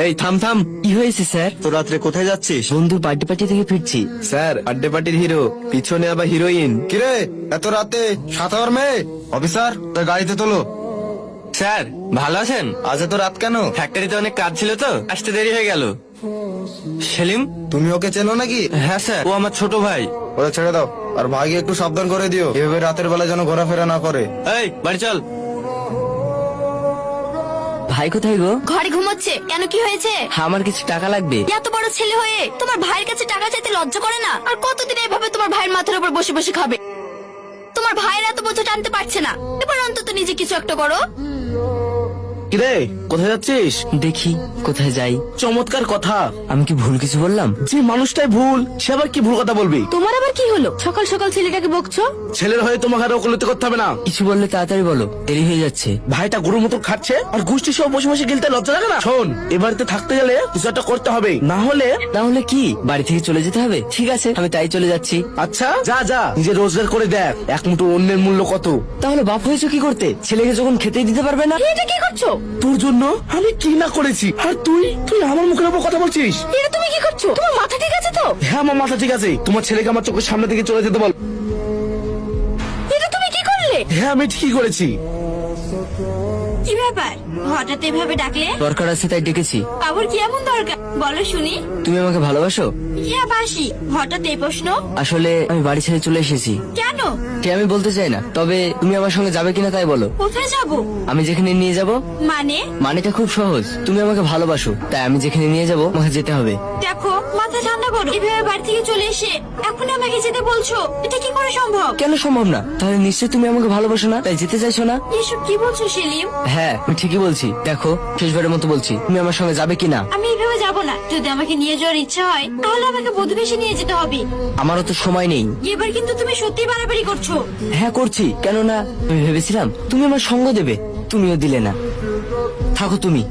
এই থাম থাম। কি হয়েছে স্যার? তো রাত্রে কোথায় যাচ্ছিস? বন্ধুর বার্থডে পার্টি থেকে ফিরছি। স্যার, বার্থডে পার্টির হিরো, পিছনে আবার হিরোইন। কিরে এত রাতে সাতার মেয়ে? অফিসার তোর গাড়িতে তোলো। স্যার ভালো আছেন? আজ এত রাত কেন? ফ্যাক্টরিতে অনেক কাজ ছিল তো, আসতে দেরি হয়ে গেল। সেলিম? তুমি ওকে চেনো নাকি? হ্যাঁ স্যার, ও আমার ছোট ভাই। ওরা ছেড়ে দাও, আর ভাইকে একটু সাবধান করে দিও, এভাবে রাতের বেলা যেন ঘোরাফেরা না করে। এই বাড়ি চল। ভাই কোথায় গো? ঘরে ঘুমোচ্ছে। কেন, কি হয়েছে? আমার কিছু টাকা লাগবে। এত বড় ছেলে হয়ে তোমার ভাইয়ের কাছে টাকা চাইতে লজ্জা করে না? আর কতদিন এভাবে তোমার ভাইয়ের মাথার উপর বসে বসে খাবে? তোমার ভাইয়ের এত বোঝা টানতে পারছে না, এবার অন্তত নিজে কিছু একটা করো। কিরে কোথায় যাচ্ছিস? দেখি কোথায় যাই। চমৎকার কথা। আমি কি ভুল কিছু বললাম? যে মানুষটাই ভুল, সে আবার কি ভুল কথা বলবি? তোমার আবার কি হলো? সকাল সকাল ছেলেটাকে বকছো? ছেলের হয়ে তোমাকে আর ওকালতি করতে হবে না। কিছু বললে তাড়াতাড়ি বলো, দেরি হয়ে যাচ্ছে। ভাইটা গরুর মতো খাচ্ছে আর গোষ্ঠী সব বসে বসে গিলতে লজ্জা লাগে না? শোন, এ বাড়িতে থাকতে গেলে কিছু একটা করতে হবে, না হলে। না হলে কি বাড়ি থেকে চলে যেতে হবে? ঠিক আছে, আমি তাই চলে যাচ্ছি। আচ্ছা যা যা, নিজে রোজগার করে দেখ, এক মুঠো অন্যের মূল্য কত। তাহলে বাপ হয়েছো কি করতে? ছেলেকে যখন খেতেই দিতে পারবে না। এটা কি করছো? তোর জন্য আমি কি না করেছি, আর তুই তুই আমার মুখের উপর কথা বলছিস? এটা তুমি কি করছো? তোমার মাথা ঠিক আছে তো? হ্যাঁ আমার মাথা ঠিক আছে। তোমার ছেলেকে আমার চোখের সামনে থেকে চলে যেতে বল। এটা তুমি কি করলে? হ্যাঁ আমি ঠিকই করেছি। কি ব্যাপার, হঠাৎ এভাবে ডাকলে? দরকার আছে তাই ডেকেছি। আবার কি এমন দরকার বলো শুনি। তুমি আমাকে ভালোবাসো? হ্যাঁ বাসি। হঠাৎ এই প্রশ্ন? আসলে আমি বাড়ি ছেড়ে চলে এসেছি। কেন? সে আমি বলতে চাই না, তবে তুমি আমার সঙ্গে যাবে কিনা তাই বলো। কোথায় যাব? আমি যেখানে নিয়ে যাব। মানে? মানেটা খুব সহজ, তুমি আমাকে ভালোবাসো, তাই আমি যেখানে নিয়ে যাব আমাকে যেতে হবে। দেখো, মাথা ঠান্ডা করো। এভাবে বাড়ি থেকে চলে এসে এখন আমাকে যেতে বলছো, এটা কি করে সম্ভব? কেন সম্ভব না? তাহলে নিশ্চয়ই তুমি আমাকে ভালোবাসো না, তাই যেতে চাইছো না। এসব কি বলছো সেলিম? হ্যাঁ আমি ঠিকই বলছি। দেখো শেষবারের মতো বলছি, তুমি আমার সঙ্গে যাবে কিনা। আমি এভাবে যাব না। যদি আমাকে নিয়ে যাওয়ার ইচ্ছা হয় তাহলে আমাকে বধূবেশে নিয়ে যেতে হবে। আমারও তো সময় নেই। এবার কিন্তু তুমি সত্যি বাড়াবাড়ি করছো। হ্যাঁ করছি, কেননা আমি ভেবেছিলাম তুমি আমার সঙ্গ দেবে, তুমিও দিলে না। থাকো তুমি।